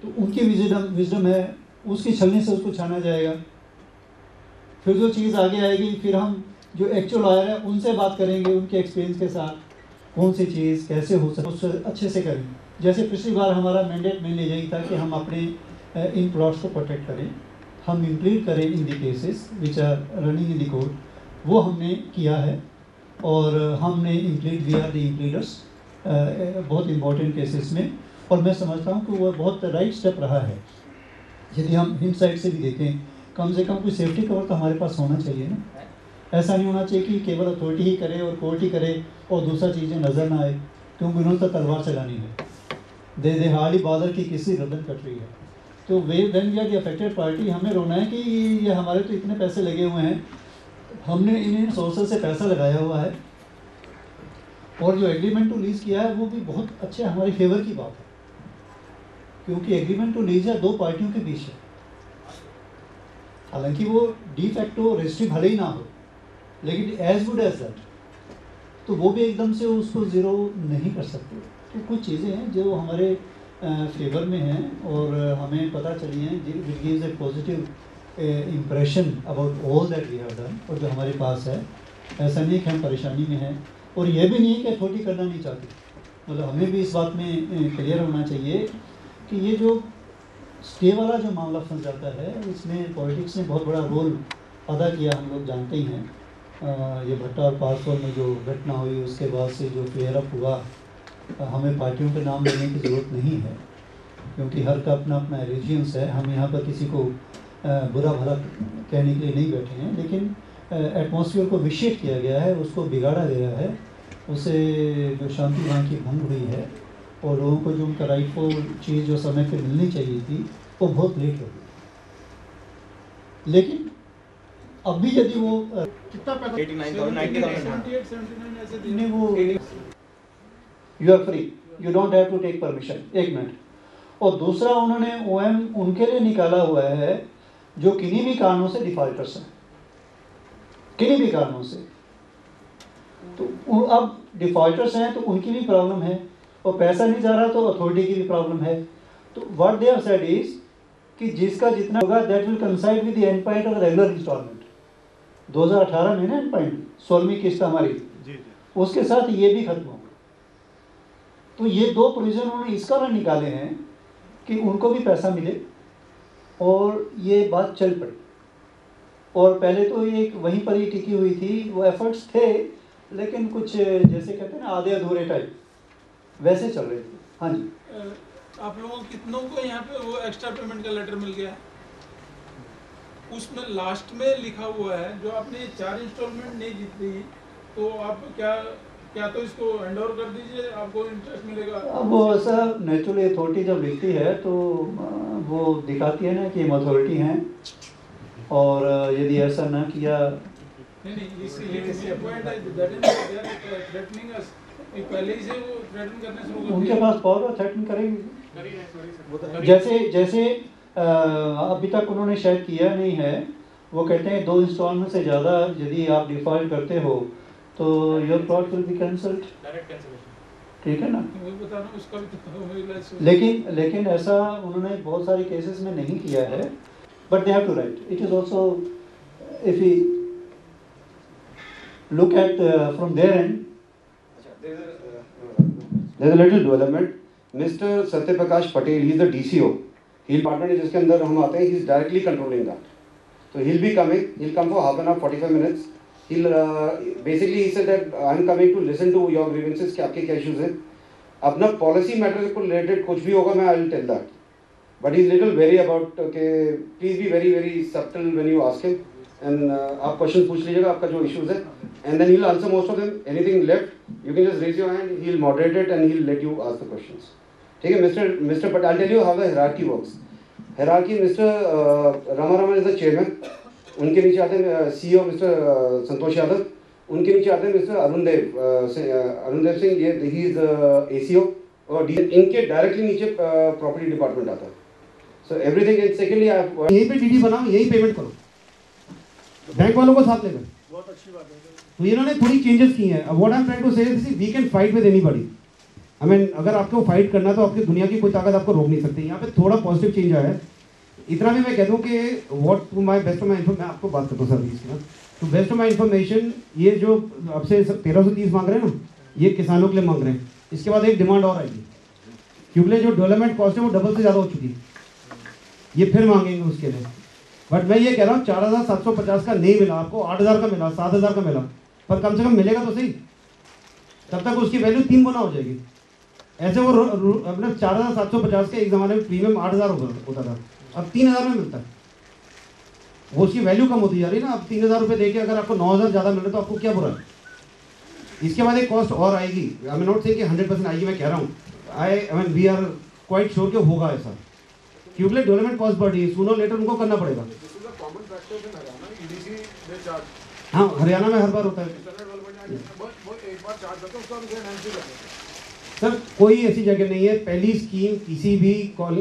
तो उनकी विजडम है, उसकी छलनी से उसको छाना जाएगा। फिर जो चीज़ आगे आएगी, फिर हम जो एक्चुअल लॉयर है उनसे बात करेंगे, उनके एक्सपीरियंस के साथ कौन सी चीज़ कैसे हो सकती है उससे अच्छे से करेंगे। जैसे पिछली बार हमारा मैंडेट मेनली यही था कि हम अपने इन प्लॉट्स को प्रोटेक्ट करें, हम इंप्लीड करें in the cases which are running in the court, वो हमने किया है। और हमने implead, we are the impleaders बहुत इंपॉर्टेंट केसेस में, और मैं समझता हूँ कि वो बहुत राइट स्टेप रहा है। यदि हम हिम साइड से भी देखें, कम से कम कोई सेफ्टी कवर तो हमारे पास होना चाहिए ना। ऐसा नहीं होना चाहिए कि केवल अथॉरिटी ही करे और कोर्ट ही करे और दूसरा चीज़ें नज़र ना आए, क्योंकि उन्होंने तो तलवार चलानी है। दे हार्डली बॉदर की किसी गर्दन कट रही है। तो when we are the affected party, हमें रोना है कि ये हमारे तो इतने पैसे लगे हुए हैं, हमने इन सोर्सेज से पैसा लगाया हुआ है, और जो एग्रीमेंट टू लीज किया है वो भी बहुत अच्छे हमारे फेवर की बात है, क्योंकि एग्रीमेंट टू लीज है दो पार्टियों के बीच है। हालांकि वो डी फैक्टो रजिस्ट्री भले ही ना हो, लेकिन एज गुड एज दैट, तो वो भी एकदम से उसको ज़ीरो नहीं कर सकते। तो कुछ चीज़ें हैं जो हमारे फेवर में हैं और हमें पता चली हैं, which gives a positive impression about all that we have done, और जो हमारे पास है। ऐसा नहीं कि हम परेशानी में हैं, और ये भी नहीं है कि अथॉरिटी करना नहीं चाहती। मतलब हमें भी इस बात में क्लियर होना चाहिए कि ये जो स्टे वाला जो मामला फंस जाता है, इसमें पॉलिटिक्स ने बहुत बड़ा रोल अदा किया, हम लोग जानते ही हैं। ये भट्टा और पासवान में जो घटना हुई, उसके बाद से जो फेयर अप हुआ, हमें पार्टियों के नाम लेने की ज़रूरत नहीं है, क्योंकि हर का अपना अपना एलिजियंस है। हम यहाँ पर किसी को बुरा भला कहने के लिए नहीं बैठे हैं, लेकिन एटमॉस्फेयर को विशेष किया गया है, उसको बिगाड़ा गया है, उसे जो शांति वहाँ की भंग हुई है, और लोगों को जो उनका राइटफुल चीज़ जो समय पे मिलनी चाहिए थी वो बहुत लेट हो गई। लेकिन अब भी यदि वो कितना पैसा 89,000 वो you are free, you don't have to take permission. एक मिनट। और दूसरा, उन्होंने ओएम उनके लिए निकाला हुआ है जो किन्हीं भी कारणों से डिफॉल्टर्स हैं, किन्हीं भी कारणों से। तो अब डिफॉल्टर्स हैं तो उनकी भी प्रॉब्लम है, और पैसा नहीं जा रहा तो अथॉरिटी की भी प्रॉब्लम है। तो what they have said is कि जिसका जितना होगा that will coincide with the end point of regular instalment. 2018 में ना एंड पॉइंट 16वीं किस्त हमारी जी, उसके साथ ये भी खत्म होगा। तो ये दो प्रोविजन उन्होंने इस कारण निकाले हैं कि उनको भी पैसा मिले और ये बात चल पड़ी। और पहले तो ये वहीं पर ही टिकी हुई थी, वो एफर्ट्स थे, लेकिन कुछ जैसे कहते हैं ना आधे अधूरे टाइप वैसे चल रहे थे। हाँ जी, आप लोगों कितनों को यहाँ पे वो एक्स्ट्रा पेमेंट का लेटर मिल गया? उसमें लास्ट में लिखा हुआ है जो आपने 4 इंस्टॉलमेंट नहीं जीती, तो आप क्या तो इसको हैंड ओवर कर दीजिए, आपको इंटरेस्ट मिलेगा। अब वो ऐसा नेचुरली अथॉरिटी जब लिखती है तो वो दिखाती है ना कि हम अथॉरिटी हैं, और यदि ऐसा ना किया पहले ही से वो थ्रेटन करने शुरू कर उनके पास पावर थ्रेटन करेंगे। जैसे अभी तक उन्होंने शायद किया नहीं है। वो कहते हैं 2 इंस्टॉलमेंट से ज़्यादा यदि आप डिफॉल्ट करते हो तो your plot will be cancelled, ठीक है ना। लेकिन ऐसा उन्होंने बहुत सारे केसेस में नहीं किया है, but they have to write. It is also if we look at from their end, there's a little development. Mr. Satya Prakash Patel, he is the DCO. He'll partner जिसके अंदर हम आते हैं, he is directly controlling that. So he'll be coming. He'll come for half an hour, 45 minutes. He'll basically he said that I'm coming to listen to your grievances कि आपके क्या issues हैं. अपना policy matter को related कुछ भी होगा मैं I'll tell that. But he's little wary about okay. Please be very very subtle when you ask him. And आप क्वेश्चन पूछ लीजिएगा आपका जो इश्यूज है, and then he'll answer most of them. Anything left you can just raise your hand, he'll moderate it and he'll let you ask the questions. ठीक है Mr. But I'll tell you how the hierarchy works. Hierarchy, Mr. Rama is the chairman, उनके नीचे आते हैं CEO Mr. Santosh Yadav, उनके नीचे आते हैं Mr. अरुण देव सिंह, ये he is the ACO, और इनके डायरेक्टली नीचे प्रॉपर्टी डिपार्टमेंट आता है. So everything is secondly यहीं पे DD बनाओ, यहीं पेमेंट करो बैंक वालों को साथ लेकर. बहुत अच्छी बात है. तो इन्होंने थोड़ी चेंजेस की हैं. What I am trying to say is we can fight with anybody. I mean अगर आपको फाइट करना तो आपकी दुनिया की कोई ताकत आपको रोक नहीं सकती। यहाँ पे थोड़ा पॉजिटिव चेंज आया है। इतना भी मैं कह दूँ कि what to my best of my मैं आपको बात करता हूँ सर इसके बाद, तो बेस्ट ऑफ माई इन्फॉर्मेशन ये जो आपसे 1330 मांग रहे हैं ना, ये किसानों के लिए मांग रहे हैं। इसके बाद एक डिमांड और आएगी, क्योंकि जो डेवलपमेंट कॉस्ट है वो डबल से ज़्यादा हो चुकी है, ये फिर मांगेंगे उसके लिए। बट मैं ये कह रहा हूँ 4750 का नहीं मिला आपको, 8000 का मिला, 7000 का मिला, पर कम से कम मिलेगा तो सही, तब तक उसकी वैल्यू 3 गुना हो जाएगी। ऐसे वो अपने 4750 के एक ज़माने में प्रीमियम 8000 होता था, अब 3000 में मिलता है, वो उसकी वैल्यू कम होती जा रही है ना। अब 3000 रुपये देके अगर आपको 9000 ज़्यादा मिल रहा है तो आपको क्या बुरा है। इसके बाद एक कॉस्ट और आएगी, आई मीन नॉट से कि 100% आएगी, मैं कह रहा हूँ I mean we are quite sure कि होगा ऐसा, क्योंकि डेवलपमेंट कॉस्ट बढ़ रही है, सूनर लेटर उनको करना पड़ेगा। हाँ, हरियाणा में हर बार होता है सर, कोई ऐसी जगह नहीं है, पहली स्कीम किसी भी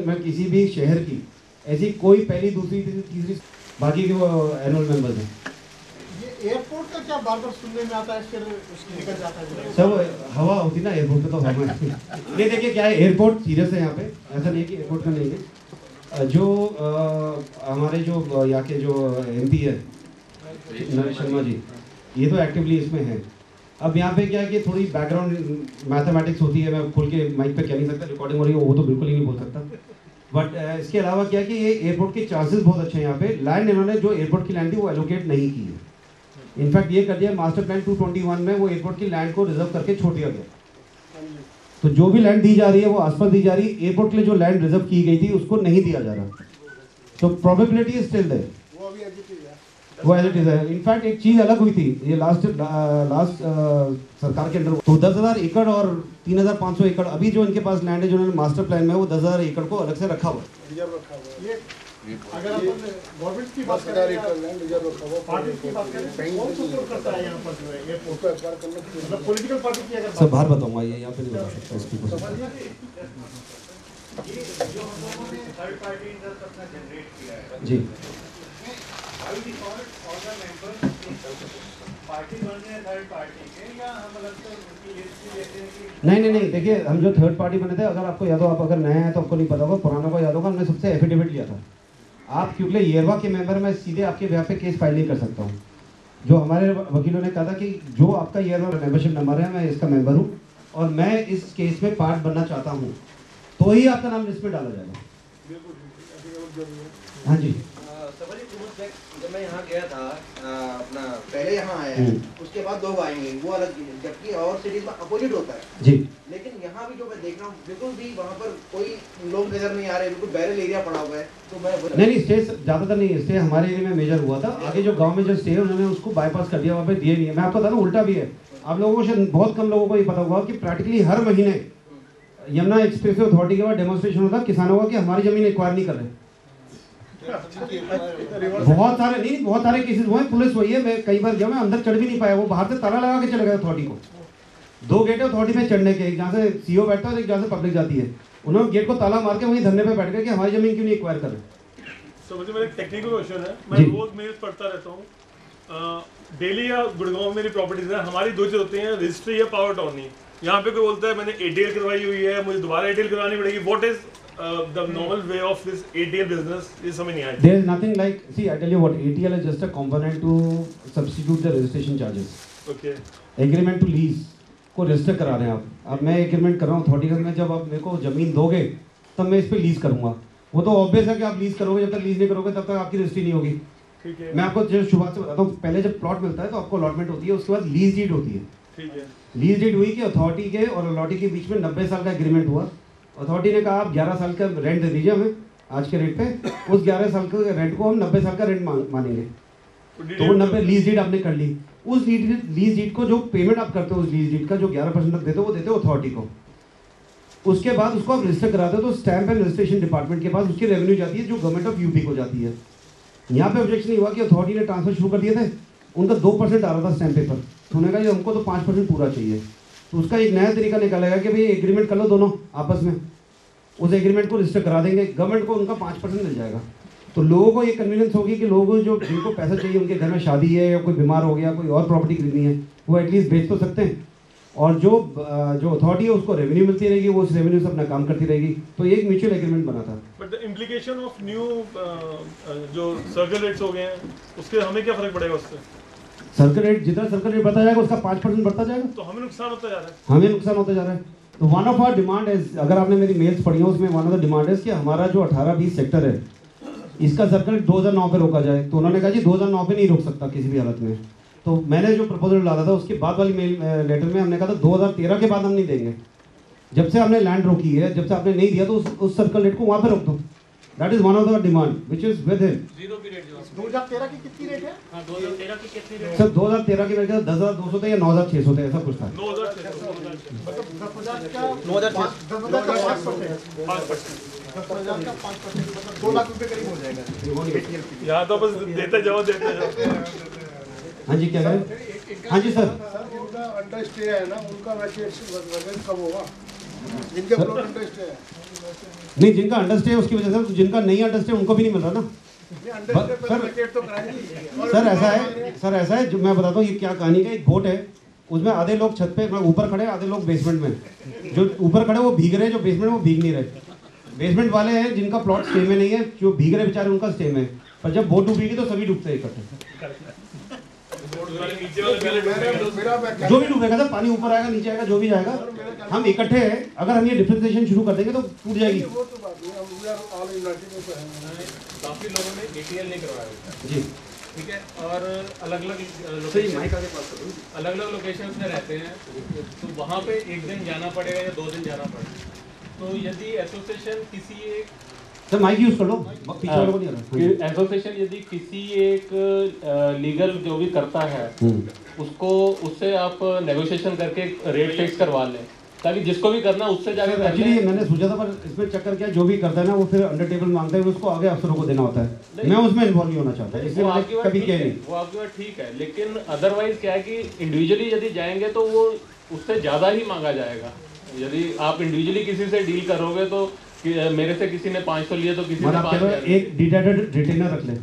में किसी भी शहर की ऐसी कोई पहली दूसरी तीसरी, बाकी के वो एनुअल मेंबर्स हैं। ये एयरपोर्ट का क्या बार बार सुनने में आता है, फिर निकल जाता है सब हवा होती ना एयरपोर्ट पे, तो हवा ये देखिए क्या है, एयरपोर्ट सीरियस है यहाँ पे, ऐसा नहीं है कि एयरपोर्ट का नहीं है। जो हमारे जो यहाँ के जो MP है नरेश शर्मा जी, ये तो एक्टिवली इसमें है। अब यहाँ पे क्या है कि थोड़ी बैकग्राउंड मैथमेटिक्स होती है, मैं खुल के माइक पे कह नहीं सकता, रिकॉर्डिंग हो रही है वो तो बिल्कुल ही नहीं बोल सकता। बट इसके अलावा क्या है कि ये एयरपोर्ट के चांसेस बहुत अच्छे हैं यहाँ पे। लैंड इन्होंने जो एयरपोर्ट की लैंड थी वो एलोकेट नहीं की है, इनफैक्ट ये कर दिया मास्टर प्लान 221 में, वो एयरपोर्ट की लैंड को रिजर्व करके छोड़ दिया गया। तो जो भी लैंड दी जा रही है वो आसपास दी जा रही है, एयरपोर्ट के लिए जो लैंड रिजर्व की गई थी उसको नहीं दिया जा रहा, तो प्रोबेबिलिटी इज स्टिल देयर, वो एज इट इज है। इनफैक्ट एक चीज अलग हुई थी ये लास्ट सरकार के अंदर, तो 10,000 एकड़ और 3,500 एकड़ अभी जो इनके पास लैंड है, जो उन्होंने मास्टर प्लान में, वो 10,000 एकड़ को अलग से रखा हुआ है। अगर अपन गवर्नमेंट की बात करें, पार्टी की बात करें, कौन सपोर्ट करता है यहाँ पर जो है एयरपोर्ट को एक्वायर करने की, मतलब पॉलिटिकल पार्टी की अगर सब बाहर बताऊंगा, ये यहाँ पे नहीं बता सकता इसकी कुछ। ये जो हम लोगों ने थर्ड पार्टी इंटरेस्ट अपना जनरेट किया है जी, by default all the members party बन रहे हैं थर्ड पार्टी के, या हम अलग से उनकी लिस्ट भी देते हैं कि नहीं देखिए, हम जो थर्ड पार्टी बने थे, अगर आपको याद हो, आप अगर नए हैं तो आपको नहीं पता होगा, पुराना को याद होगा, हमने सबसे एफिडेविट लिया था। आप क्योंकि येरवा के मेंबर, मैं सीधे आपके यहाँ पे केस फाइल नहीं कर सकता हूँ। जो हमारे वकीलों ने कहा था कि जो आपका येरवा मेंबरशिप नंबर है, मैं इसका मेंबर हूँ और मैं इस केस में पार्ट बनना चाहता हूँ, तो ही आपका नाम लिस्ट में डाला जाएगा। हाँ जी, जब मैं यहाँ गया था अपना पहले यहाँ आया है, उसके बाद लोग आएंगे वो अलग, जबकि और सिटीज में अपोजिट होता है जी। लेकिन यहाँ भी जो मैं देख रहा हूँ बिल्कुल भी वहाँ पर कोई लोग नजर नहीं आ रहे, बिल्कुल बैरल एरिया पड़ा हुआ है। तो मैं नहीं स्टे ज़्यादातर नहीं है, स्टे हमारे एरिया में मेजर हुआ था, आगे जो गांव में जो स्टे है उन्होंने उसको बाईपास कर दिया, वहाँ पे दिए नहीं है। मैं आपको बता दूँ उल्टा भी है, आप लोगों को शायद बहुत कम लोगों को ये पता होगा कि प्रैक्टिकली हर महीने यमुना एक्सप्रेस अथॉरिटी के बाद डेमोन्स्ट्रेशन होता किसानों का कि हमारी जमीन एक्वायर नहीं कर रहे। बहुत सारे केसेस हुए, पुलिस वही है, मैं कई बार गया, मैं अंदर चढ़ भी नहीं पाया, वो बाहर से ताला लगा के चले गए अथॉरिटी को। 2 गेट है अथॉरिटी में चढ़ने के, एक जहाँ से सीओ बैठता है और एक जहाँ से पब्लिक जाती है, उन्होंने गेट को ताला मार के वहीं धरने पे बैठ गए कि हमारी जमीन क्यों नहीं एक्वायर कर रहे। तो मुझे मेरा एक टेक्निकल क्वेश्चन है, मैं रोज मेल पढ़ता रहता हूँ, दिल्ली या गुड़गांव मेरी प्रॉपर्टीज है, हमारी 2 चीज होती हैं, रजिस्ट्री या पावर टर्नी। यहाँ पे कोई बोलता है मैंने ATL करवाई हुई है, मुझे दोबारा ATL करवानी पड़ेगी, what is the normal way of this ATL business is समझ नहीं आया। There is nothing like, see I tell you what, ATL is just a component to substitute the registration charges. Okay. Agreement to lease को register करा रहे हैं आप। अब मैं एग्रीमेंट कर रहा हूँ अथॉरिटी में, जब आप मेरे को ज़मीन दोगे तब मैं इस पर लीज करूँगा, वो तो ऑब्वियस है कि आप लीज करोगे, जब तक लीज नहीं करोगे तब तक आपकी रजिस्ट्री नहीं होगी। ठीक है। मैं आपको जो शुरुआत से बताता हूँ, पहले जब प्लॉट मिलता है तो आपको अलॉटमेंट होती है, उसके बाद लीज डीड होती है। ठीक है। लीज डीड हुई कि अथॉरिटी के और अलॉटी के बीच में 90 साल का एग्रीमेंट हुआ। अथॉरिटी ने कहा आप 11 साल का रेंट दे दीजिए हमें आज के रेट पे, उस 11 साल के रेंट को हम 90 साल का रेंट मानेंगे। तो वो 90 लीज डीड आपने कर ली, उस लीज डीड को जो पेमेंट आप करते हो उस लीज डीड का जो 11% तक देते हो वो देते हो अथॉरिटी को। उसके बाद उसको आप रजिस्टर कराते हो तो स्टैंप एंड रजिस्ट्रेशन डिपार्टमेंट के पास उसकी रेवेन्यू जाती है जो गवर्नमेंट ऑफ यूपी को जाती है। यहाँ पे ऑब्जेक्शन नहीं हुआ कि अथॉरिटी ने ट्रांसफर शुरू कर दिए थे, उनका 2% आ रहा था स्टैंप पेपर, तो उन्होंने कहा हमको तो 5% पूरा चाहिए। तो उसका एक नया तरीका निकालेगा कि भाई एग्रीमेंट कर लो दोनों आपस में, उस एग्रीमेंट को रजिस्टर करा देंगे, गवर्नमेंट को उनका 5% मिल जाएगा। तो लोगों को ये कन्वीनियंस होगी कि लोगों जो जिनको पैसा चाहिए, उनके घर में शादी है या कोई बीमार हो गया, कोई और प्रॉपर्टी खरीदनी है, वो एटलीस्ट बेच तो सकते हैं। और जो अथॉरिटी है उसको रेवेन्यू मिलती रहेगी, वो उस रेवेन्यू से अपना काम करती रहेगी। तो ये एक म्यूचुअल एग्रीमेंट बना था। But the implication of new जो सर्कल रेट्स हो गए हैं, उसके हमें क्या फर्क पड़ेगा उससे? सर्कल रेट, जितना सर्कल रेट बढ़ता जाएगा उसका 5% बढ़ता जाएगा, तो हमें नुकसान होता जा रहा है। हमें नुकसान होता जा रहा है। तो वन ऑफ आवर डिमांड है, अगर आपने मेरी मेल्स पढ़ी हो उसमें वन ऑफ द डिमांड है कि हमारा जो 18-20 सेक्टर है इसका सर्कल 2009 पे रोका जाए। तो उन्होंने कहा जी 2009 पे नहीं रोक सकता किसी भी हालत में। तो मैंने जो प्रपोजल डाला था उसके बाद वाली मेल लेटर में हमने कहा था 2013 के बाद हम नहीं देंगे। जब से आपने लैंड रोकी है, जब से आपने नहीं दिया तो उस सर्कल रेट को वहाँ पे रोक दो। That is one of the demand which is with him. 2013 की कितनी रेट है? 2013 की कितनी रेट? सर 2013 के मेरे ख्याल 10,200 थे या 9,600 थे, ऐसा कुछ था। 9,600 मतलब 10,000 का 10,000 का 5%, मतलब 2 लाख रुपए करीब हो जाएगा। यहाँ तो बस देते जाओ देते जाओ। हाँ जी, क्या करें? हाँ जी सर। जिनका अंडर स्टे है ना, उनका वजन कम होगा, जिनके प्लॉट अंडर स्टे है। नहीं, जिनका अंडर स्टे है उसकी वजह से, जिनका नहीं अंडर स्टे उनको भी नहीं मिल रहा ना सर ऐसा है जो मैं बताता हूँ, ये क्या कहानी का, एक बोट है उसमें आधे लोग छत पे ऊपर खड़े, आधे लोग बेसमेंट में। जो ऊपर खड़े वो भीग रहे, जो बेसमेंट में वो भीग नहीं रहे। बेसमेंट वाले हैं जिनका प्लॉट स्टे में नहीं है, जो भीग रहे बेचारे उनका स्टे में। पर जब बोट डूबेगी तो सभी डूबते हैं इकट्ठे। जो भी डूबेगा सर, पानी ऊपर आएगा नीचे आएगा जो भी जाएगा, हम इकट्ठे हैं। अगर हम ये डिफरेंशिएशन शुरू कर देंगे तो टूट जाएगी। काफी लोगों ने ATL नहीं करवाया जी ठीक है, और अलग अलग लोकेशन में रहते हैं, तो वहाँ पे एक दिन जाना पड़ेगा या 2 दिन जाना पड़ेगा। तो यदि एसोसिएशन किसी एक सर माइक यूज कर लो, पीछे वालों को नहीं आ रहा। एसोसिएशन यदि किसी एक लीगल जो भी करता है उसको, उससे आप नेगोशिएशन करके रेट फिक्स करवा लें, ताकि जिसको भी करना उससे जाके कर लें। एक्चुअली मैंने सोचा था, पर इसमें चक्कर क्या, जो भी करता है ना वो फिर अंडर टेबल मांगता है, उसको आगे अफसरों को देना होता है। मैं उसमें इन्वॉल्व नहीं होना चाहता, इसलिए मैंने कभी किया नहीं। वो आपकी बात ठीक है, लेकिन अदरवाइज क्या है कि इंडिविजुअली यदि जाएंगे तो वो उससे ज़्यादा ही मांगा जाएगा। यदि आप इंडिविजुअली किसी से डील करोगे तो मेरे से किसी ने 500 लिए तो किसी ने 5,000। एक डिटेक्टेड रिटेनर रख ले,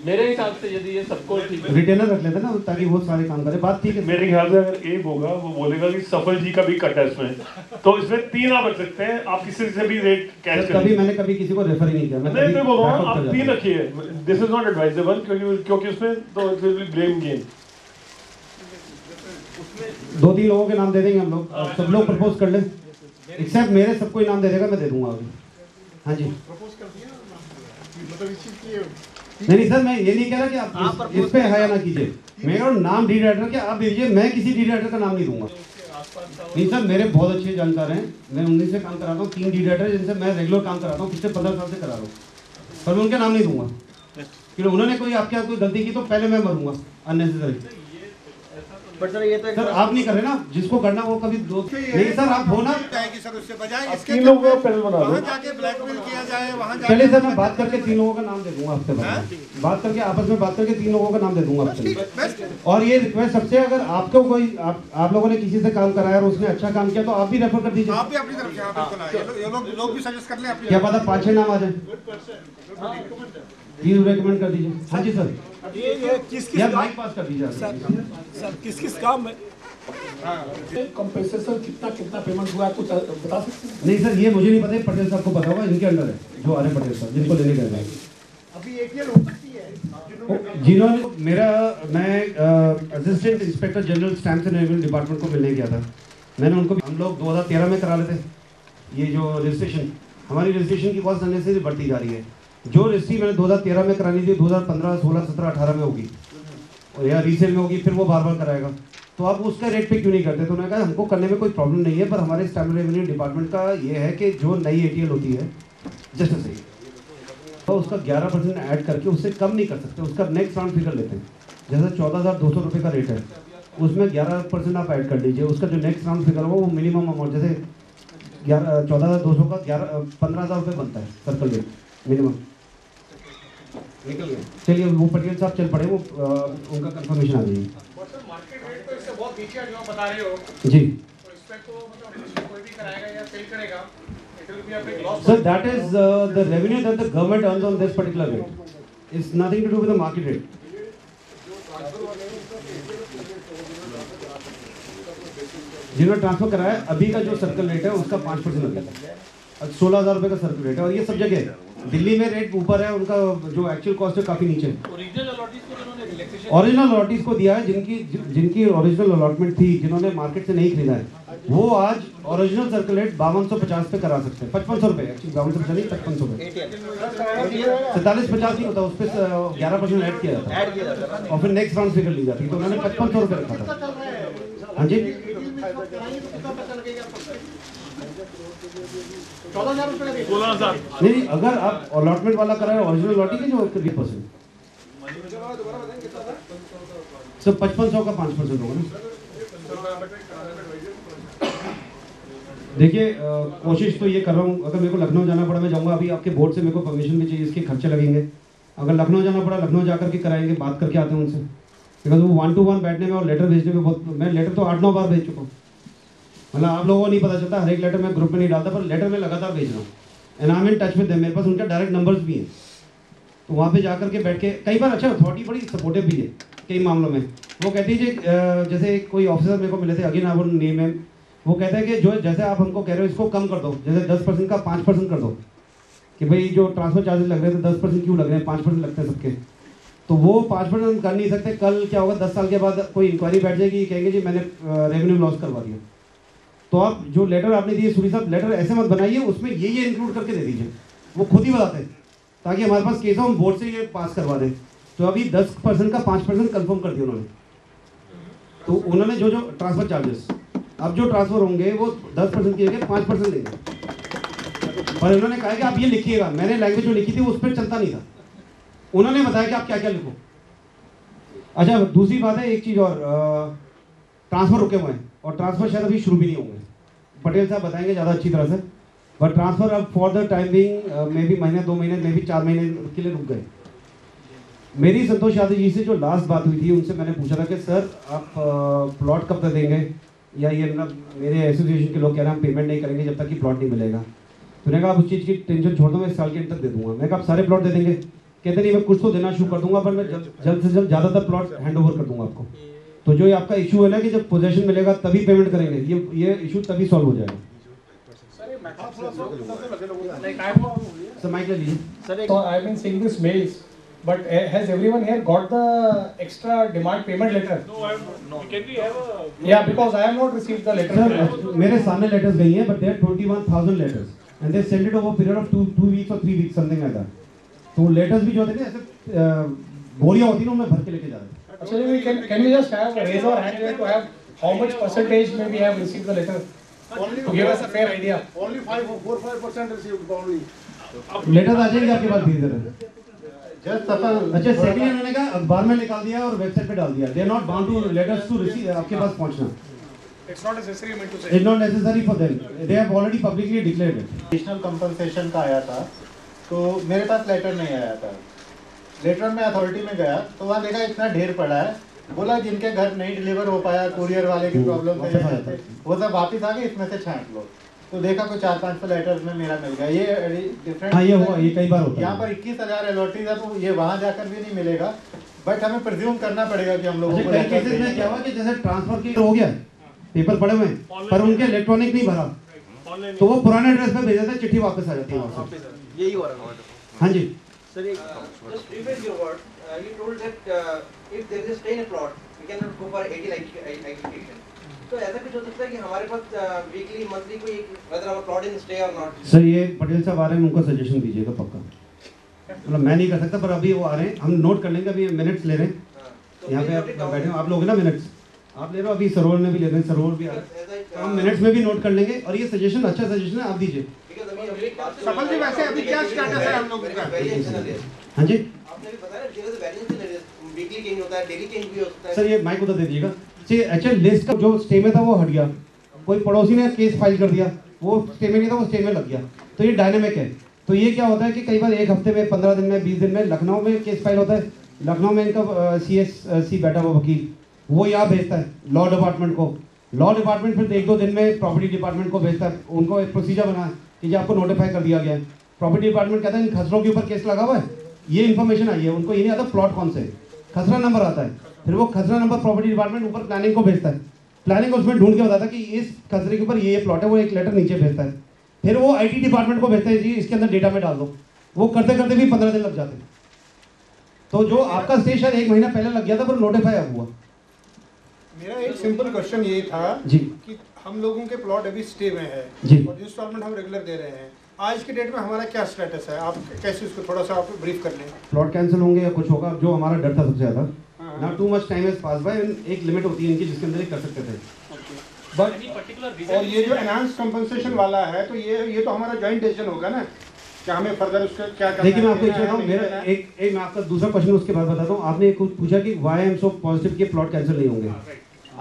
मेरे हिसाब से यदि ये सबको ठीक रिटेनर रख लेते ना, ताकि वो सारे काम करे। बात ठीक है। मेरे ख्याल से अगर एक होगा वो बोलेगा कि सफल जी का भी कट है इसमें, तो इसमें 3 आप रख सकते हैं, आप किसी से भी रेट कैच करें। कभी मैंने कभी किसी को रेफर ही नहीं किया। मैं बोल रहा हूँ आप 3 रखिए, दिस इज नॉट एडवाइजेबल, क्योंकि उसमें तो it will be blame game. 2-3 लोगों के नाम दे देंगे हम लोग, सब लोग प्रपोज कर लें, एक्सेप्ट मेरे, सबको नाम दे देगा, मैं दे दूंगा अभी। हाँ जी, प्रपोज कर दिया मतलब इस चीज की। नहीं सर, मैं ये नहीं कह रहा कि आप इस पे है या ना कीजिए, मैं कह रहा हूँ नाम डी डायरेक्टर के आप दीजिए, मैं किसी डी डायरेक्टर का नाम नहीं दूंगा। नहीं सर, मेरे बहुत अच्छे जानकार हैं, मैं उन्हीं से काम कराता हूँ, 3 डी डायरेक्टर जिनसे मैं रेगुलर काम कराता हूँ, पिछले 15 साल से करा रहा हूँ, पर मैं उनके नाम नहीं दूंगा, क्योंकि उन्होंने कोई आपके यहाँ कोई गलती की तो पहले मैं मरूंगा अननेसेसरी। बट सर ये तो सर आप नहीं कर रहे ना, जिसको करना वो कभी दो नहीं सर, आप हो ना कि सर उससे बजाय इसके 3 लोगों का पैनल बना दो। वहाँ जाके ब्लैकमेल किया जाए, वहाँ जाके चलिए सर, मैं बात करके 3 लोगों का नाम दे दूंगा आपसे, बात करके आपस में बात करके 3 लोगों का नाम दे दूंगा आपसे। और ये रिक्वेस्ट सबसे, अगर आपको कोई आप लोगों ने किसी से काम कराया और उसने अच्छा काम किया तो आप भी रेफर कर दीजिए। आप भी अपनी तरफ से ये लोग भी सजेस्ट कर लें अपनी। क्या पता 5-6 नाम आ जाए, प्लीज रेकमेंड कर दीजिए। हाँ जी सर, ये किस यार माइक पास कर दीजिए सर किस काम में कंपेंसेशन कितना पेमेंट हुआ, कुछ बता सकते हैं? नहीं सर, ये मुझे नहीं पता, पटेल साहब को पता होगा, इनके अंडर है जो आ रहे पटेल साहब, जिनको लेने गए हैं। अभी ATL हो सकती है जिन्होंने मैं assistant inspector general stamps and revenue department को मिलने गया था, मैंने उनको, हम लोग 2013 में करा लेते, ये जो रजिस्ट्रेशन, हमारी रजिस्ट्रेशन की कॉस्ट अननेसेसरी बढ़ती जा रही है। जो रजिस्ट्री मैंने 2013 में करानी थी 2015, 16, 17, 18 में होगी या रीसेल में होगी, फिर वो बार बार कराएगा, तो आप उसका रेट पे क्यों नहीं करते? तो उन्होंने कहा हमको करने में कोई प्रॉब्लम नहीं है, पर हमारे स्टैम्प रेवेन्यू डिपार्टमेंट का ये है कि जो नई ATL होती है जैसे सही तो उसका 11% ऐड करके उससे कम नहीं कर सकते, उसका नेक्स्ट राउंड फिगर लेते हैं। जैसे 14,200 रुपये का रेट है, उसमें 11% आप ऐड कर लीजिए, उसका जो नेक्स्ट राउंड फिगर होगा वो मिनिमम अमाउंट, जैसे 14,200 का 15,000 रुपये बनता है सर्कल रेट मिनिमम। निकल गया, चलिए वो पटेल साहब चल पड़े, वो उनका कंफर्मेशन आ जाएगी। मार्केट रेट तो इससे बहुत नीचे जो आप बता रहे हो जी तो इस पे तो मतलब कोई भी कराएगा या सेल करेगा, it will be a big loss. Sir that is the revenue that the government earns on this particular rate, it's nothing to do with the market rate. जिन्होंने ट्रांसफर कराया अभी का जो सर्कल रेट है उसका 5% लगेगा। 16,000 रुपये का सर्कल रेट है और ये सब जगह है। दिल्ली में रेट ऊपर है, उनका जो एक्चुअल कॉस्ट है काफ़ी नीचे है। ओरिजिनल अलॉटीज को दिया है जिनकी ओरिजिनल अलॉटमेंट थी, जिन्होंने मार्केट से नहीं खरीदा है, वो आज ओरिजिनल सर्कल रेट 5250 पे करा सकते हैं। 5500 रुपये, एक्चुअली 5250 नहीं 5500 रुपये, 4750 नहीं होता, उस पर 11% ऐड किया जाता है और फिर नेक्स्ट राउंड फिगर ली जाती है, तो उन्होंने 5500 रुपये रखा था। हाँ जी 16,000 नहीं, अगर आप अलॉटमेंट वाला कराए ओरिजिनल अलॉटिंग है जो 3%, सर 5500 का 5% होगा ना। देखिए कोशिश तो ये कर रहा हूँ, अगर मेरे को लखनऊ जाना पड़ा मैं जाऊँगा। अभी आपके बोर्ड से मेरे को परमिशन भी चाहिए, इसके खर्चे लगेंगे। अगर लखनऊ जाना पड़ा लखनऊ जाकर के कराएंगे, बात करके आते हैं उनसे, बिकॉज वो 1 to 1 बैठने में और लेटर भेजने में बहुत, मैं लेटर तो 8-9 बार भेज चुका हूँ। मतलब आप लोगों को नहीं पता चलता, हर एक लेटर मैं ग्रुप में नहीं डालता, पर लेटर में लगातार भेज रहा हूँ and I am in touch with them. मेरे पास उनका डायरेक्ट नंबर्स भी हैं, तो वहाँ पे जाकर के बैठ के कई बार अच्छा अथॉरिटी बड़ी सपोर्टिव भी है कई मामलों में। वो कहती है जी जैसे कोई ऑफिसर मेरे को मिले थे, again I would name him, वो कहते हैं कि जो जैसे आप हमको कह रहे हो इसको कम कर दो, जैसे 10% का 5% कर दो, कि भाई जो ट्रांसफर चार्जेस लग रहे थे 10% क्यों लग रहे हैं, 5% लगते हैं सबके। तो वो 5% हम कर नहीं सकते। कल क्या होगा, 10 साल के बाद कोई इंक्वायरी बैठ जाएगी, कहेंगे जी मैंने रेवेन्यू लॉस करवा दिया। तो आप जो लेटर आपने दिए सूरी साहब, लेटर ऐसे मत बनाइए, उसमें ये इंक्लूड करके दे दीजिए, वो खुद ही बताते हैं, ताकि हमारे पास केस हो हम बोर्ड से ये पास करवा दें। तो अभी 10% का 5% कंफर्म कर दिया उन्होंने। तो उन्होंने जो ट्रांसफर चार्जेस अब जो ट्रांसफर होंगे वो 10% की जगह 5% देंगे। और उन्होंने कहा कि आप ये लिखिएगा, मैंने लैंग्वेज जो लिखी थी उस पर चलता नहीं था, उन्होंने बताया कि आप क्या क्या लिखो। अच्छा दूसरी बात है, एक चीज़ और, ट्रांसफर रुके हुए हैं और ट्रांसफर शायद अभी शुरू भी नहीं होंगे, पटेल साहब बताएंगे ज़्यादा अच्छी तरह से। बट ट्रांसफर अब for the time being may be महीने 2 महीने मे बी 4 महीने के लिए रुक गए। मेरी संतोष यादव जी से जो लास्ट बात हुई थी, उनसे मैंने पूछा था कि सर आप प्लॉट कब तक देंगे, या ये मेरे एसोसिएशन के लोग कह रहे हैं हम पेमेंट नहीं करेंगे जब तक कि प्लॉट नहीं मिलेगा। तो मैंने कहा आप उस चीज़ की टेंशन छोड़ दो, मैं इस साल के एंड तक दे दूंगा। मैं कहा आप सारे प्लॉट दे देंगे, कहते नहीं मैं कुछ तो देना शुरू कर दूंगा, पर मैं जल्द से जल्द ज़्यादातर प्लॉट हैंड ओवर कर दूंगा आपको। तो जो ये आपका इशू है ना कि जब पोजेशन मिलेगा तभी पेमेंट करेंगे, ये इशू तभी सॉल्व हो जाएगा। सर माइक ले लीजिए। So I've been seeing these mails, but has everyone here got the extra demand payment letter? No. Can we have a? Yeah, because I have not received the letter. Sir मेरे सामने letters गई हैं, but there 21,000 letters and they send it over period of 2 weeks or 3 weeks something like that. तो letters भी जो होते हैं ऐसे बोरियां होती हैं, उनमें भर के लेके जा रहे हैं। Actually, can we just have a raise our hand here to have how much percentage may we have received the letter? To give us a fair idea. Only 4-5% received only. Letters आ जाएंगे आपके पास धीरे धीरे। अच्छा second उन्होंने कहा अखबार में निकाल दिया और वेबसाइट पे डाल दिया, they are not bound to letters to receive आपके पास पहुंचना। It's not necessary, I meant to say. It's not necessary for them. They have already publicly declared it. Additional compensation का आया था, तो मेरे पास लेटर नहीं आया था। लेटर में अथॉरिटी में गया तो वहाँ देखा इतना ढेर पड़ा है, बोला जिनके घर नहीं डिलीवर हो पाया, कुरियर वाले की प्रॉब्लम थे, वो सब वापस आ गए, इसमें से छांट लो। तो देखा कोई 4-5 लेटर्स में मेरा मिल गया। ये डिफरेंट, हाँ ये हुआ, ये कई बार होता है। यहाँ पर 21,000 अलॉटीज है, तो ये वहाँ जाकर भी नहीं मिलेगा, बट हमें प्रिज्यूम करना पड़ेगा कि हम लोगों को। कई केसेस में क्या हुआ कि जैसे ट्रांसफर की हो गया, पेपर पड़े हुए हैं पर उनके इलेक्ट्रॉनिक नहीं भरा, तो वो पुराने एड्रेस पे भेजा था, चिट्ठी वापस आ जाती है वहाँ से। यही हो रहा है। हाँ जी Sir, just rephrase your word. You told that if there is a stay in a plot, we cannot go for 80 identification. तो ऐसा कुछ हो सकता है कि हमारे पास वीकली मंथली कोई whether our plot in stay or not? Sir ये पटेल साहब आ रहे हैं, उनको सजेशन दीजिएगा पक्का। मतलब मैं नहीं कर सकता, पर अभी वो आ रहे हैं, हम नोट कर लेंगे। अभी मिनट्स ले रहे हैं यहाँ पे, आप बैठे हो, आप लोग ना मिनट्स आप ले रहे हो, अभी सरोवर ने भी ले रहे हैं, सरोवर भी आ रहे हैं, तो हम मिनट्स में भी नोट कर लेंगे। और ये सजेशन अच्छा सजेशन है, आप दीजिए। सफल जी वैसे अभी क्या स्टेटस है हम लोगों का? हाँ जी आपने भी बताया वीकली चेंज होता है, डेली चेंज भी होता है। सर ये माइक उधर दे दीजिएगा। अच्छा लिस्ट का जो स्टे में था वो हट गया, कोई पड़ोसी ने केस फाइल कर दिया, वो स्टे में नहीं था, वो स्टे में लग गया, तो ये डायनेमिक है। तो ये क्या होता है कि कई बार एक हफ्ते में, 15 दिन में, 20 दिन में लखनऊ में केस फाइल होता है, लखनऊ में इनका CSC बैठा हुआ वकील, वो यहाँ भेजता है लॉ डिपार्टमेंट को, लॉ डिपार्टमेंट फिर 1-2 दिन में प्रॉपर्टी डिपार्टमेंट को भेजता है। उनको एक प्रोसीजर बना है कि ये आपको नोटिफाई कर दिया गया है। प्रॉपर्टी डिपार्टमेंट कहता है इन खसरों के ऊपर केस लगा हुआ है, ये इन्फॉर्मेशन आई है, उनको ये नहीं आता प्लॉट कौन से है, खसरा नंबर आता है, फिर वो खसरा नंबर प्रॉपर्टी डिपार्टमेंट ऊपर प्लानिंग को भेजता है, प्लानिंग उसमें ढूंढ के बताता कि इस कचरे के ऊपर ये प्लॉट है, वो एक लेटर नीचे भेजता है, फिर वो IT डिपार्टमेंट को भेजते हैं जी इसके अंदर डेटा में डाल दो, वो करते करते भी 15 दिन लग जाते हैं। तो जो आपका स्टे शायद 1 महीना पहले लग गया था पर नोटिफाई अब हुआ। मेरा एक सिंपल क्वेश्चन ये था जी कि हम लोगों के प्लॉट अभी स्टे में है जी। और इंस्टॉलमेंट हम रेगुलर दे रहे हैं, आज के डेट में हमारा क्या स्टेटस है, आप कैसे उसको थोड़ा सा आप ब्रीफ कर लें। प्लॉट कैंसिल होंगे या कुछ होगा, जो हमारा डर था सबसे ज़्यादा, ना too much time has pass by, एक लिमिट होती है इनकी जिसके अंदर ही कर सकते थे। बट और ये जो एनहांस कंपनसेशन वाला है तो ये तो हमारा जॉइंट डिसीजन होगा ना कि हमें फर्दर उसका क्या करना है। देखिए मैं आपको एक चीज़ बताऊँ, मेरा एक मैं आपका दूसरा क्वेश्चन उसके बाद बताता हूँ। आपने कुछ पूछा कि वाई एम सो पॉजिटिव कि प्लॉट कैंसिल नहीं होंगे।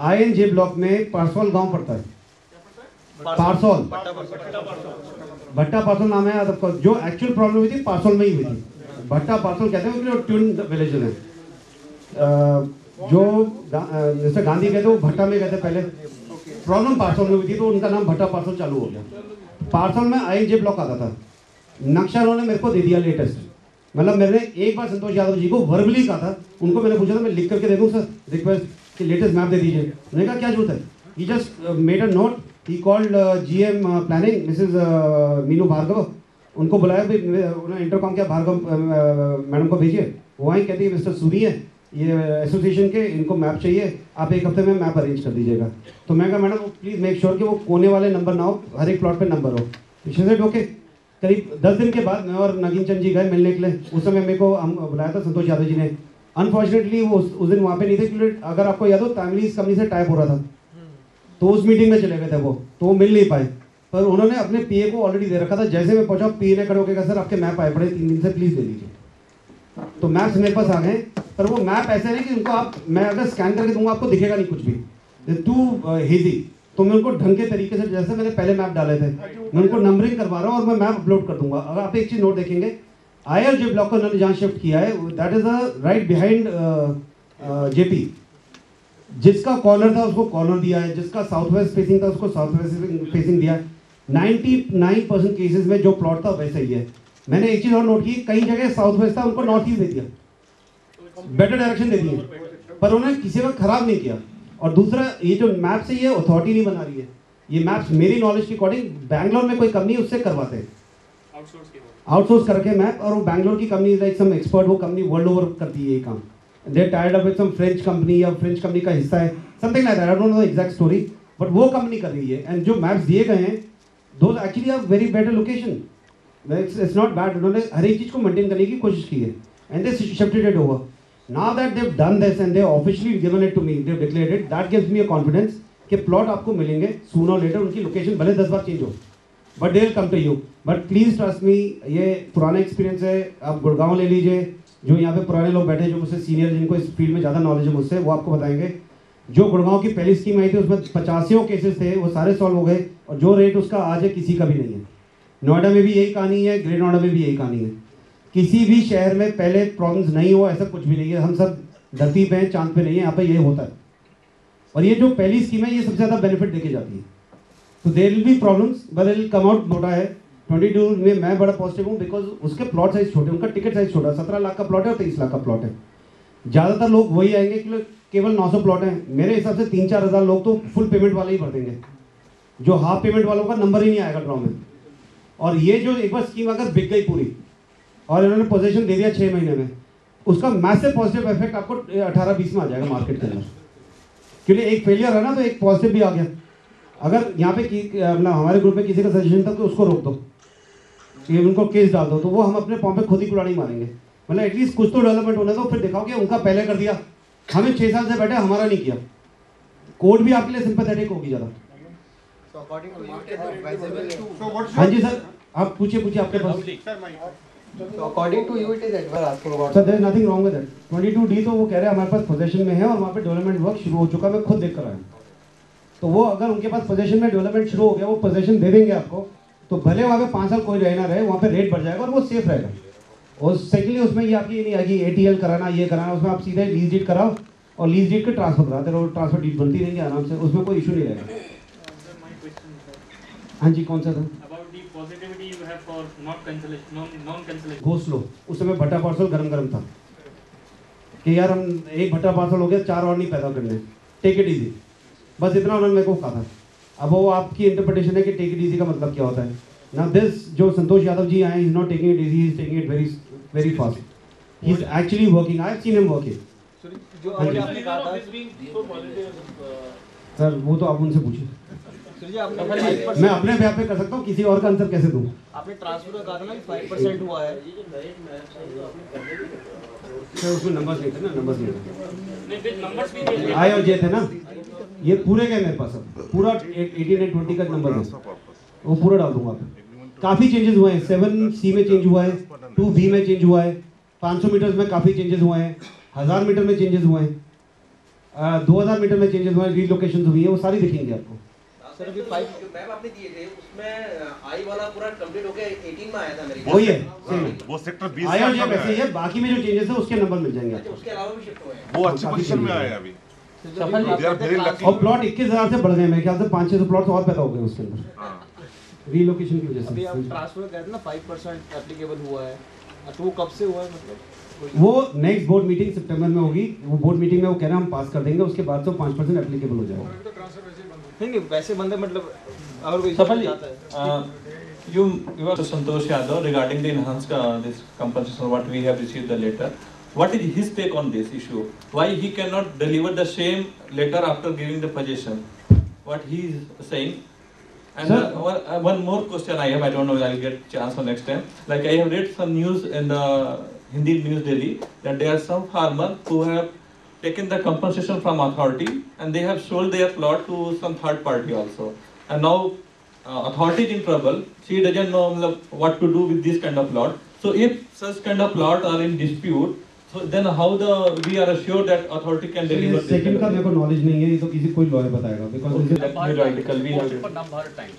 INJ ब्लॉक में पारसौल गांव पड़ता है, पारसौल, भट्टा पारसौल नाम है आपका। जो एक्चुअल प्रॉब्लम हुई थी पारसौल में ही हुई थी, भट्टा पारसौल कहते हैं क्योंकि ट्विन विलेज है। जो जैसे गांधी कहते वो भट्टा में कहते पहले, प्रॉब्लम पारसौल में हुई थी तो उनका नाम भट्टा पारसौल चालू हो गया। पारसौल में INJ ब्लॉक आता था, नक्शा उन्होंने मेरे को दे दिया लेटेस्ट, मतलब मैंने एक बार संतोष यादव जी को वर्बली कहा था, उनको मैंने पूछा था मैं लिख करके दे दूँ सर रिक्वेस्ट कि लेटेस्ट मैप दे दीजिए, उन्होंने कहा क्या जरूरत है। He just made a note, he called GM planning Mrs Meenu Bhargava, उनको बुलाया, उन्होंने इंटरकॉम किया, भार्गव मैडम को भेजिए, वो आई कहती है मिस्टर सूरी है ये एसोसिएशन के, इनको मैप चाहिए, आप 1 हफ्ते में मैप अरेंज कर दीजिएगा। तो मैं कहा मैडम प्लीज़ मेक श्योर कि वो कोने वाले नंबर ना हो, हर एक प्लॉट पे नंबर हो। Said okay. करीब 10 दिन के बाद मैं और नगीन चंद जी गए मिलने के लिए, उस समय मेरे को हम बुलाया था संतोष यादव जी ने। अनफॉर्चुनेटली वो उस दिन वहाँ पे नहीं थे, क्योंकि अगर आपको याद हो टाइमली इस कंपनी से टाइप हो रहा था, तो उस मीटिंग में चले गए थे वो, तो वो मिल नहीं पाए। पर उन्होंने अपने PA को ऑलरेडी दे रखा था, जैसे मैं पहुंचा PA ने खड़े होकर कहा सर आपके मैप आए पड़े 3 दिन से, प्लीज़ दे दीजिए। तो मैप्स मेरे पास आ गए, पर वो मैप ऐसे नहीं कि उनको आप, मैं अगर स्कैन करके दूंगा आपको दिखेगा नहीं कुछ भी, टू हेजी। तो मैं उनको ढंग के तरीके से, जैसे मैंने पहले मैप डाले थे, मैं उनको नंबरिंग करवा रहा हूँ और मैं मैप अपलोड कर दूंगा। अगर आप एक चीज़ नोट देखेंगे, IRJ ब्लॉक को उन्होंने जहाँ शिफ्ट किया है that is right behind JP। जिसका कॉर्नर था उसको कॉर्नर दिया है, जिसका साउथ वेस्ट फेसिंग था उसको साउथ वेस्ट फेसिंग दिया है। 99% केसेस में जो प्लॉट था वैसा ही है। मैंने एक चीज़ और नोट की, कई जगह साउथ वेस्ट था उनको नॉर्थ ईस्ट दे दिया, बेटर डायरेक्शन दे दिए, पर उन्होंने किसी वक्त खराब नहीं किया। और दूसरा, ये जो मैप्स है ये अथॉरिटी नहीं बना रही है, ये मैप्स मेरी नॉलेज के अकॉर्डिंग बैंगलोर में कोई कंपनी उससे करवाते हैं, आउटसोर्स करके मैप, और वो बैंगलोर की कंपनी लाइक सम एक्सपर्ट, वो कंपनी वर्ल्ड ओवर करती है ये काम। दे टायर्ड up with some French company या फ्रेंच कंपनी का हिस्सा है, something like that, I don't know the exact story, but वो कंपनी कर रही है। एंड जो मैप्स दिए गए हैं those actually are very better location, it's not bad. उन्होंने हर एक चीज़ को मेंटेन करने की कोशिश की है, and they shifted it over. Now that they've done this and they officially given it to me, they've declared it, that gives me a confidence कि प्लॉट आपको मिलेंगे sooner or later, उनकी लोकेशन भले 10 बार चेंज हो, but they will come to you. But please trust me, ये पुराना experience है। आप गुड़गांव ले लीजिए, जो यहाँ पे पुराने लोग बैठे हैं जो मुझसे सीनियर, जिनको इस फील्ड में ज़्यादा नॉलेज है मुझसे, वो आपको बताएंगे। जो गुड़गांव की पहली स्कीम आई थी उसमें 85 केसेस थे, वो सारे सॉल्व हो गए, और जो रेट उसका आज है किसी का भी नहीं है। नोएडा में भी यही कहानी है, ग्रेट नोएडा में भी यही कहानी है। किसी भी शहर में पहले प्रॉब्लम्स नहीं हो ऐसा कुछ भी नहीं है, हम सब धरती पे हैं, चांद पे नहीं है, यहाँ पे ये होता है। और ये जो पहली स्कीम है ये सबसे ज़्यादा बेनिफिट देके जाती है। तो there will be problems but it will come out मोटा है। 22 में मैं बड़ा पॉजिटिव हूँ बिकॉज उसके प्लॉट साइज छोटे, उनका टिकट साइज छोटा, 17 लाख का प्लॉट है और 23 लाख का प्लॉट है। ज़्यादातर लोग वही आएंगे कि केवल 900 प्लॉट हैं, मेरे हिसाब से 3-4 हज़ार लोग तो फुल पेमेंट वाले ही भर देंगे, जो हाफ पेमेंट वालों का नंबर ही नहीं आएगा ड्रॉ में। और ये जो एक बार स्कीम अगर बिक गई पूरी और इन्होंने पोजीशन दे दिया 6 महीने में, उसका मैसिव पॉजिटिव इफेक्ट आपको 18-20 में आ जाएगा मार्केट के अंदर। क्योंकि एक फेलियर है ना तो एक पॉजिटिव भी आ गया। अगर यहाँ पे हमारे ग्रुप में किसी का सजेशन था तो उसको रोक दो, कि उनको केस डाल दो, तो वो हम अपने पॉम पे खुद ही कुल्हाड़ी मारेंगे। मतलब एटलीस्ट कुछ तो डेवलपमेंट होने दो, फिर दिखाओ कि उनका पहले कर दिया, हमें 6 साल से बैठे हमारा नहीं किया। कोर्ट भी आपके लिए सिंपैथेटिक होगी ज़्यादा। हाँ जी सर, आप पूछिए आपके पास। So according to you, it is adverse asking about. Sir, there is nothing wrong with that. 22D तो वो कह रहे हैं हमारे पास पोजेशन में है और वहाँ पे डेवलपमेंट वर्क शुरू हो चुका, मैं खुद देख कर आया हूँ। तो वो अगर उनके पास पोजेशन में डेवलपमेंट शुरू हो गया, वो पोजेशन दे देंगे आपको, तो भले वहाँ पे 5 साल कोई रह ना रहे, वहाँ पे रेट बढ़ जाएगा और वो सेफ रहेगा। और सेकेंडली उसमें ये आपकी नहीं आएगी ATL कराना, ये कराना, उसमें आप सीधे लीज डीड कराओ और लीज डीड के ट्रांसफर कराते रहो, ट्रांसफर डीड बनती रहेंगी आराम से, उसमें कोई इशू नहीं रहेगा। हाँ जी, कौन सा था? Positivity you have for not cancellation, non-cancellation. Go slow. उस समय भट्टा पार्सल गरम था कि यार हम एक भट्टा पार्सल हो गया, 4 और नहीं पैदा करने, टेक इट इजी। बस इतना उन्होंने मेरे को कहा था। अब वो आपकी इंटरप्रिटेशन है कि टेक इट इजी का मतलब क्या होता है। नाउ दिस जो संतोष यादव जी आए, he is not taking it easy, he is taking it very fast. He is actually working, I have seen him working. जो आपने कहा था सर वो तो आप उनसे पूछिए, मैं अपने बेहद पे कर सकता हूँ, किसी और का आंसर कैसे दूँ? आपने ट्रांसफर का कहा था ना 5% हुआ है। सर उसमें नंबर्स नहीं थे ना, नंबर्स नहीं थे, आई और जे थे ना, ये पूरे गए मेरे पास। अब पूरा 18 और 20 का नंबर है, वो पूरा डाल दूंगा। काफ़ी चेंजेस हुए हैं, 7C में चेंज हुआ है, 2B में चेंज हुआ है, 500 मीटर्स में काफ़ी चेंजेस हुए हैं, 1000 मीटर में चेंजेस हुए हैं, 2000 मीटर में चेंजेस हुए हैं, रीलोकेशन हुई है, वो सारी दिखेंगे आपको। सर अभी 5 जो मैप आपने दिए थे उसमें आई वाला पूरा कंप्लीट होके 18 में आया था मेरे ख्याल से। वही है, वो सेक्टर 20 आया ये वैसे ही है, बाकी में जो चेंजेस है उसके नंबर मिल जाएंगे आपको। उसके अलावा भी शिफ्ट हुए हैं, वो अच्छी पोजीशन में आया है अभी। और प्लॉट 21,000 से बढ़ गए, मेरे ख्याल से 500-600 प्लॉट्स और पैदा हो गए उसके अंदर रीलोकेशन की वजह से। अभी आप ट्रांसफर कर रहे थे ना 5% एप्लीकेबल हुआ है, तो वो कब से हुआ है मतलब? वो नेक्स्ट बोर्ड मीटिंग सितंबर में होगी, वो बोर्ड मीटिंग में वो कह रहे हैं हम पास कर देंगे, उसके बाद तो 5% एप्लीकेबल हो जाएगा। नहीं वैसे बंद है, मतलब अगर कोई सफल जाता है you are Santosh Yadav regarding the enhanced this compensation what we have received the letter. What is his take on this issue? Why he cannot deliver the same letter after giving the possession? What he is saying? And one more question I have. I don't know. I'll get chance for next time. Like I have read some news in the Hindi News Daily that there are some farmers who have taken the compensation from authority and they have sold their plot to some third party also. And now authority is in trouble. She doesn't know what to do with this kind of plot. So if such kind of plot are in dispute, so then how we are assured that authority can deliver this? Second का मेरे को knowledge नहीं है, ये तो किसी कोई lawyer बताएगा because article we have Navbharat Times.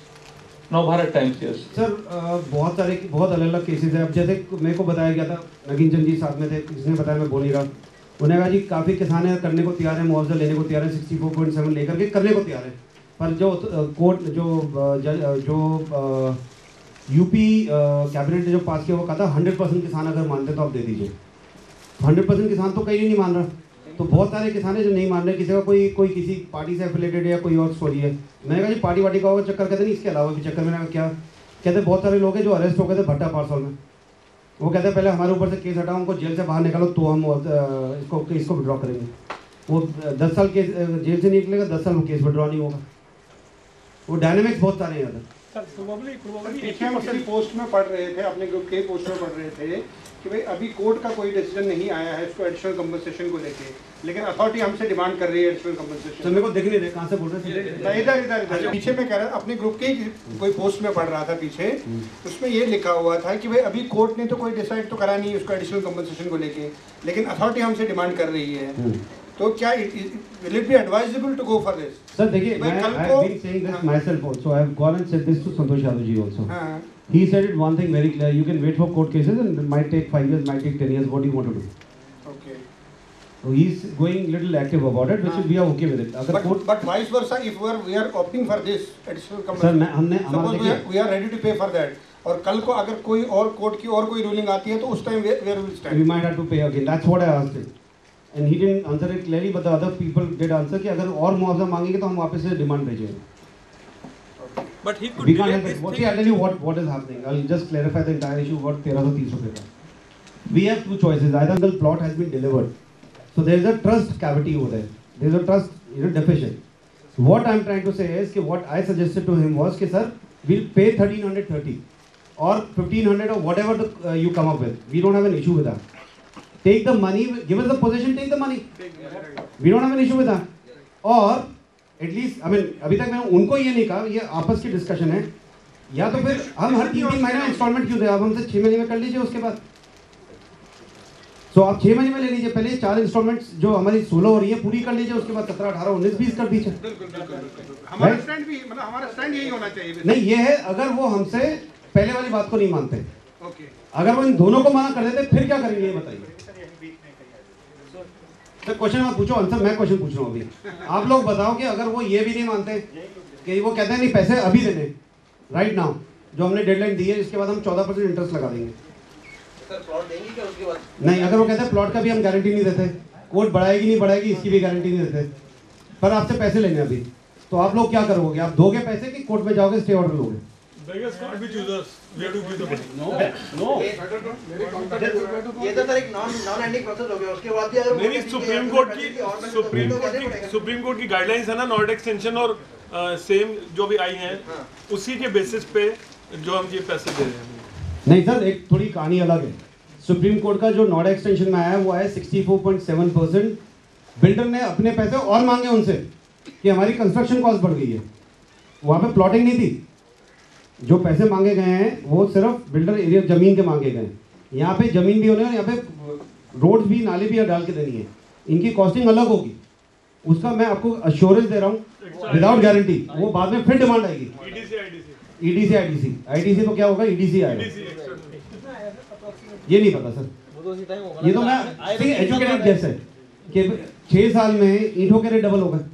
Navbharat Times, yes. Sir बहुत अलग-अलग केसेस है। अब जैसे मेरे को बताया गया था, नगीन चंद जी साथ में थे, किसने बताया मैं बोल नहीं रहा, उन्होंने कहा जी काफ़ी किसान है करने को तैयार है, मुआवजा लेने को तैयार है, 64.7 लेकर के करने को तैयार है, पर जो कोर्ट जो यूपी कैबिनेट ने जो पास किया वो कहा था 100% किसान अगर मानते तो आप दे दीजिए। 100% किसान तो कहीं नहीं मान रहा, तो बहुत सारे किसान है जो नहीं मान रहे, किसी का कोई किसी पार्टी से एफिलेटेड है या कोई और स्टोरी है। मैंने कहा जी पार्टी वार्टी का होगा चक्कर, कहते नहीं इसके अलावा भी चक्कर। मैंने कहा क्या कहते, बहुत सारे लोग हैं जो अरेस्ट हो गए थे भट्टा पार्सल में, वो कहते पहले हमारे ऊपर से केस हटाओ, उनको जेल से बाहर निकालो तो हम इसको विड्रॉ करेंगे। वो 10 साल केस जेल से निकलेगा, 10 साल वो केस विड्रॉ नहीं होगा। वो डायनेमिक्स बहुत सारे हैं। किसी पोस्ट में पढ़ रहे थे, अपने ग्रुप के पोस्ट में पढ़ रहे थे कि भाई अभी कोर्ट का कोई डिसीजन नहीं आया है इसको एडिशनल कंपनसेशन को लेके, लेकिन अथॉरिटी हमसे डिमांड कर रही है एडिशनल कंपनसेशन। तो मेरे को दिख नहीं रहे कहाँ से बोल रहे थे, इधर पीछे में कह रहा अपने ग्रुप के कोई पोस्ट में पढ़ रहा था पीछे, उसमें ये लिखा हुआ था कि भाई अभी कोर्ट ने तो कोई डिसाइड तो करा नहीं उसको एडिशनल कंपनसेशन को लेके, लेकिन अथॉरिटी हमसे डिमांड कर रही है, तो क्या will it be advisable to go for this? Sir, देखिए I have been saying this myself also. I have gone and said this to Santosh Yadav ji also. He said it one thing very clear. You can wait for court cases and it might take 5 years, might take 10 years. What do you want to do? Okay. So he's going little active about it, which we are okay with it. But vice versa, if we are opting for this additional compensation, suppose we are ready to pay for that. और कल को अगर कोई और court की और कोई ruling आती है तो उस time where will stand? We might have to pay again. That's what I asked him. And he didn't answer it clearly, but the other people did answer कि अगर और मुआवजा मांगेंगे तो हम वापस से डिमांड भेजेंगे। But he could. We can't have this. I'll tell you what is happening. I'll just clarify the entire issue. What 1330 रुपए का. We have two choices. Either the plot has been delivered, so there is a trust cavity over there. There is a trust deficit. What I'm trying to say is कि what I suggested to him was कि sir, we'll pay 1330 or 1500 or whatever you come up with. We don't have an issue with that. Take the money, give us the possession, take the money. We don't have an issue with that. Or at least, I mean, अभी तक मैंने उनको ये नहीं कहा, ये आपस की डिस्कशन है, या तो फिर हम हर 3 महीने इंस्टॉलमेंट क्यों दें, आप हमसे 6 महीने में कर लीजिए उसके बाद। तो आप 6 महीने में ले लीजिए, पहले 4 इंस्टॉलमेंट्स जो हमारी 16 हो रही है पूरी कर लीजिए, उसके बाद 17, 18, 19, 20 कर दीजिए। हमारा स्टैंड भी मतलब हमारा स्टैंड यही होना चाहिए। नहीं ये है, अगर वो हमसे पहले वाली बात को नहीं मानते, अगर वो इन दोनों को मना कर देते फिर क्या करेंगे ये बताइए। क्वेश्चन आप पूछो, आंसर मैं क्वेश्चन पूछ रहा हूँ अभी। आप लोग बताओ कि अगर वो ये भी नहीं मानते कि वो कहते हैं नहीं पैसे अभी देने राइट नाउ, जो हमने डेडलाइन दी है, इसके बाद हम 14% इंटरेस्ट लगा देंगे। सर प्लॉट देंगे क्या उसके बाद? नहीं, अगर वो कहते हैं प्लॉट का भी हम गारंटी नहीं देते, कोर्ट बढ़ाएगी नहीं बढ़ाएगी इसकी भी गारंटी नहीं देते, पर आपसे पैसे लेने अभी तो आप लोग क्या करोगे? आप दोगे पैसे कि कोर्ट में जाओगे, स्टे ऑर्डर लोगे? Beggars can't be choosers. We have to give the money. No. ये तो सर एक नॉन एंडिंग प्रोसेस हो गया, उसके बाद भी अगर नहीं, सुप्रीम कोर्ट की गाइडलाइंस है ना, नॉट एक्सटेंशन और सेम जो भी आई हैं, उसी के बेसिस पे जो हम ये पैसे दे रहे हैं। नहीं सर, एक थोड़ी कहानी अलग है। सुप्रीम कोर्ट का जो नॉट एक्सटेंशन में आया है वो है 64.7%। बिल्डर ने अपने पैसे और मांगे उनसे कि हमारी कंस्ट्रक्शन कॉस्ट बढ़ गई है। वहाँ पे प्लॉटिंग नहीं थी। जो पैसे मांगे गए हैं वो सिर्फ बिल्डर एरिया ज़मीन के मांगे गए हैं। यहाँ पे ज़मीन भी होने और यहाँ पे रोड्स भी, नाले भी डाल के देनी है। इनकी कॉस्टिंग अलग होगी। उसका मैं आपको अश्योरेंस दे रहा हूँ विदाउट गारंटी। वो बाद में फिर डिमांड आएगी। IDC तो क्या होगा? EDC आएगा। ये नहीं पता सर। ये तो मैं एजुकेटेड गेस है कि 6 साल में ईंटों के रेट डबल हो गए,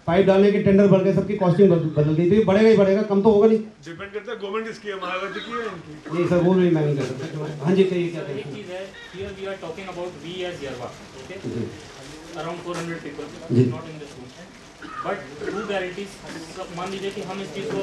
पाइप डालने के टेंडर बढ़ गए, सबकी कॉस्टिंग बदल गई। तो ये बढ़ेगा ही बढ़ेगा, कम तो होगा नहीं। डिपेंड करता है गवर्नमेंट इसकी है, महाराष्ट्र की है इनकी। नहीं सर, वो नहीं, मैं नहीं कर सकता। हाँ जी, कहिए क्या एक चीज़ है, here we are talking about we as यरवा, okay, around 400 people not in this room, but to guarantees. मान लीजिए कि हम इस चीज़ को